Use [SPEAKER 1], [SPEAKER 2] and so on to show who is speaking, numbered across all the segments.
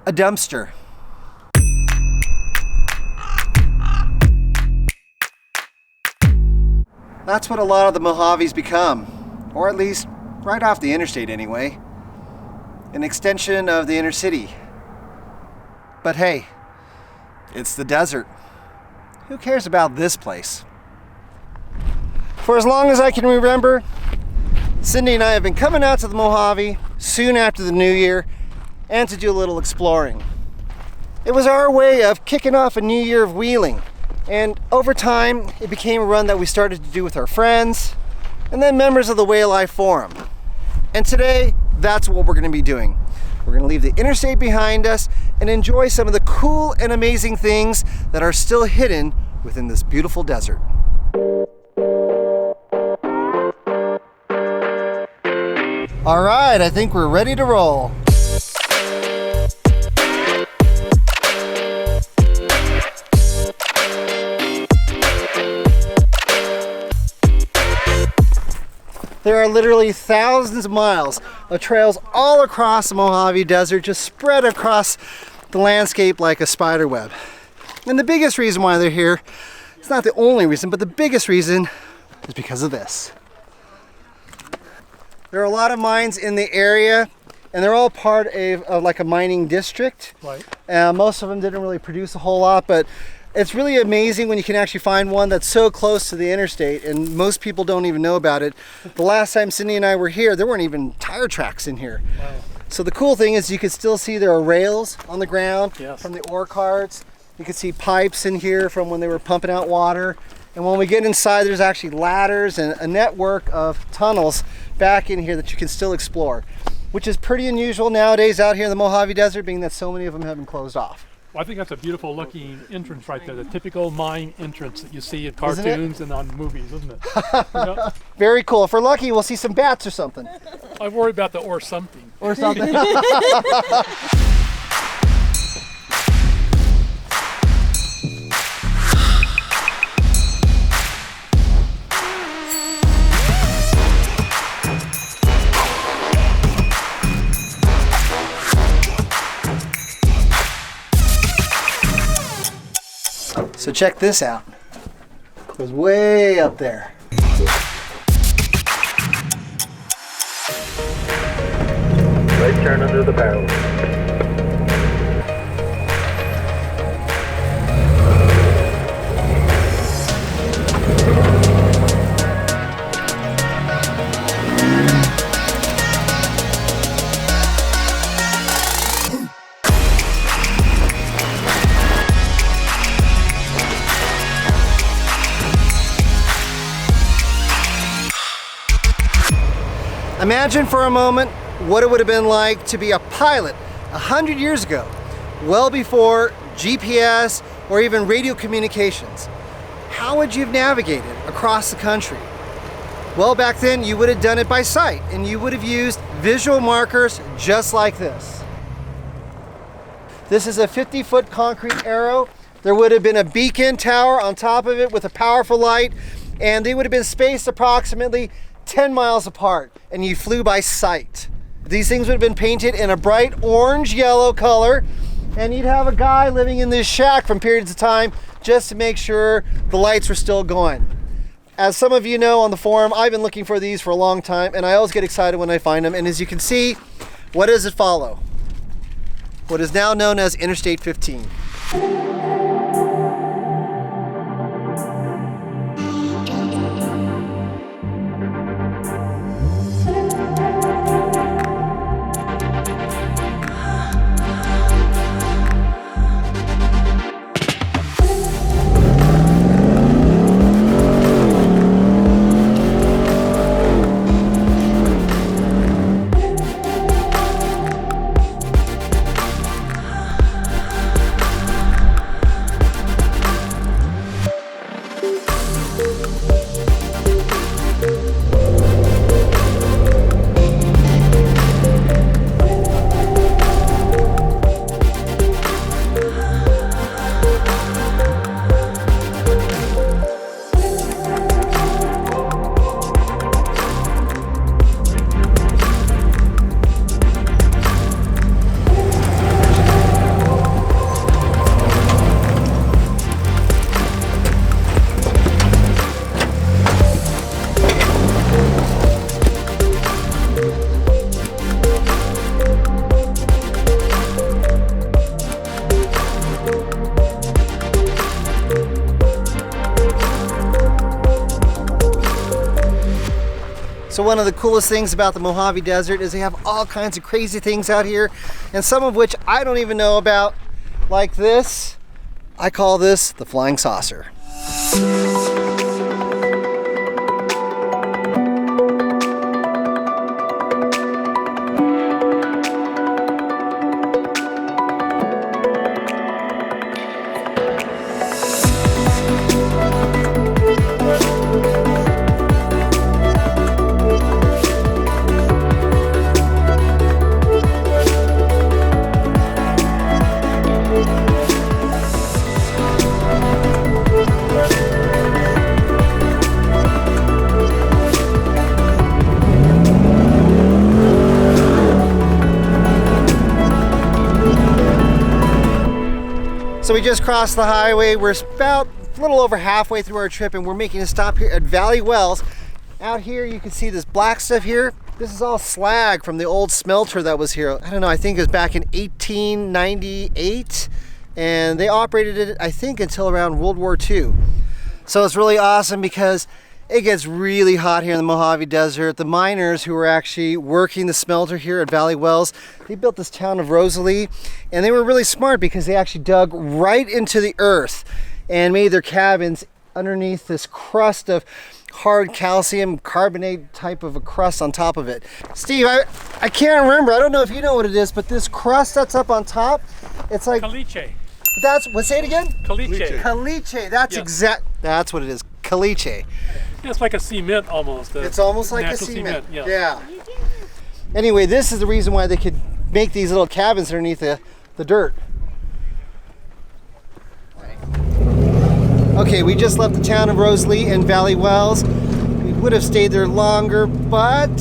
[SPEAKER 1] a dumpster. That's what a lot of the Mojaves become, or at least right off the interstate anyway. An extension of the inner city. But hey, it's the desert. Who cares about this place? For as long as I can remember, Cindy and I have been coming out to the Mojave soon after the new year and to do a little exploring. It was our way of kicking off a new year of wheeling, and over time it became a run that we started to do with our friends and then members of the Wayalife Forum. And today, that's what we're going to be doing. We're going to leave the interstate behind us and enjoy some of the cool and amazing things that are still hidden within this beautiful desert. All right, I think we're ready to roll. There are literally thousands of miles of trails all across the Mojave Desert, just spread across the landscape like a spider web. And the biggest reason why they're here, it's not the only reason, but the biggest reason is because of this. There are a lot of mines in the area, and they're all part of like a mining district.
[SPEAKER 2] Right.
[SPEAKER 1] Most of them didn't really produce a whole lot, but it's really amazing when you can actually find one that's so close to the interstate, and most people don't even know about it. The last time Cindy and I were here, there weren't even tire tracks in here.
[SPEAKER 2] Wow.
[SPEAKER 1] So the cool thing is you can still see there are rails on the ground.
[SPEAKER 2] Yes.
[SPEAKER 1] From the ore carts. You can see pipes in here from when they were pumping out water. And when we get inside, there's actually ladders and a network of tunnels back in here that you can still explore, which is pretty unusual nowadays out here in the Mojave Desert, being that so many of them have been closed off.
[SPEAKER 2] Well, I think that's a beautiful looking entrance right there, the typical mine entrance that you see in cartoons and on movies, isn't it? You know?
[SPEAKER 1] Very cool. If we're lucky, we'll see some bats or something.
[SPEAKER 2] I worry about the or something.
[SPEAKER 1] Or something. So check this out. It goes way up there.
[SPEAKER 3] Right turn under the barrel.
[SPEAKER 1] Imagine for a moment what it would have been like to be a pilot 100 years ago, well before GPS or even radio communications. How would you have navigated across the country? Well, back then you would have done it by sight, and you would have used visual markers just like this. This is a 50-foot concrete arrow. There would have been a beacon tower on top of it with a powerful light, and they would have been spaced approximately 10 miles apart, and you flew by sight. These things would have been painted in a bright orange-yellow color, and you'd have a guy living in this shack from periods of time just to make sure the lights were still going. As some of you know on the forum, I've been looking for these for a long time, and I always get excited when I find them. And as you can see, what does it follow? What is now known as Interstate 15. So one of the coolest things about the Mojave Desert is they have all kinds of crazy things out here, and some of which I don't even know about, like this. I call this the flying saucer. So we just crossed the highway. We're about a little over halfway through our trip, and we're making a stop here at Valley Wells. Out here you can see this black stuff here. This is all slag from the old smelter that was here. I don't know, I think it was back in 1898, and they operated it, I think, until around World War II. So it's really awesome because it gets really hot here in the Mojave Desert. The miners who were actually working the smelter here at Valley Wells, they built this town of Rosalie, and they were really smart because they actually dug right into the earth and made their cabins underneath this crust of hard calcium carbonate type of a crust on top of it. Steve, I can't remember. I don't know if you know what it is, but this crust that's up on top, it's like...
[SPEAKER 2] Caliche.
[SPEAKER 1] Say it again?
[SPEAKER 2] Caliche.
[SPEAKER 1] Caliche. That's what it is. Caliche.
[SPEAKER 2] It's like a cement almost.
[SPEAKER 1] It's almost like a
[SPEAKER 2] natural
[SPEAKER 1] cement.
[SPEAKER 2] Yeah.
[SPEAKER 1] Yeah. Anyway, this is the reason why they could make these little cabins underneath the dirt. Okay, we just left the town of Rosalie and Valley Wells. We would have stayed there longer, but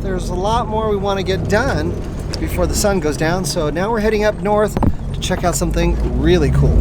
[SPEAKER 1] there's a lot more we want to get done before the sun goes down. So now we're heading up north to check out something really cool.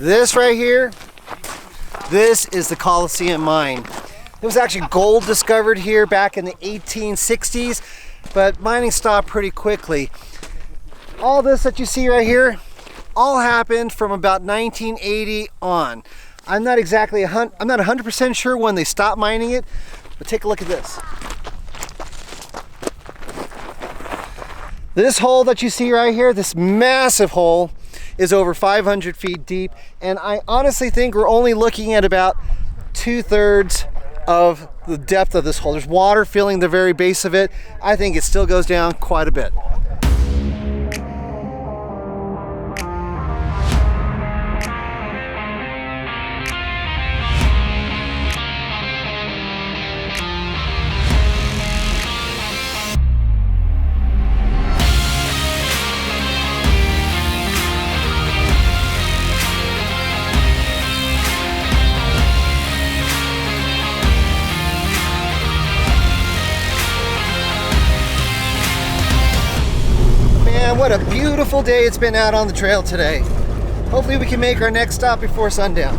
[SPEAKER 1] This right here, this is the Coliseum Mine. There was actually gold discovered here back in the 1860s, but mining stopped pretty quickly. All this that you see right here, all happened from about 1980 on. I'm not 100% sure when they stopped mining it, but take a look at this. This hole that you see right here, this massive hole, is over 500 feet deep, and I honestly think we're only looking at about 2/3 of the depth of this hole. There's water filling the very base of it. I think it still goes down quite a bit. What a beautiful day it's been out on the trail today. Hopefully we can make our next stop before sundown.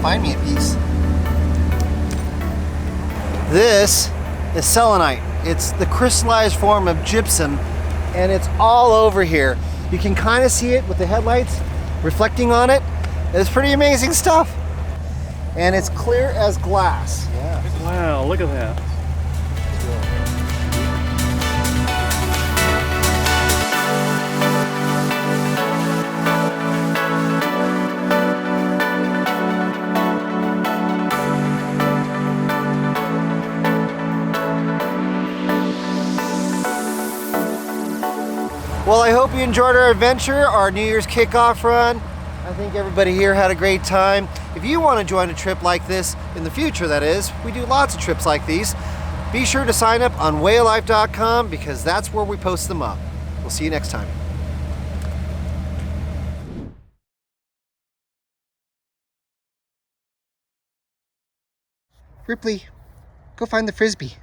[SPEAKER 1] find me a piece. This is selenite. It's the crystallized form of gypsum, and it's all over here. You can kind of see it with the headlights reflecting on it. It's pretty amazing stuff. And it's clear as glass. Yeah.
[SPEAKER 2] Wow, look at that.
[SPEAKER 1] Well, I hope you enjoyed our adventure, our New Year's kickoff run. I think everybody here had a great time. If you want to join a trip like this in the future, that is, we do lots of trips like these. Be sure to sign up on Wayalife.com because that's where we post them up. We'll see you next time. Ripley, go find the Frisbee.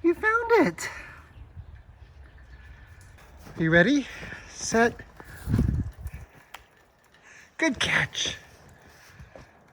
[SPEAKER 1] You found it. Are you ready? Set. Good catch.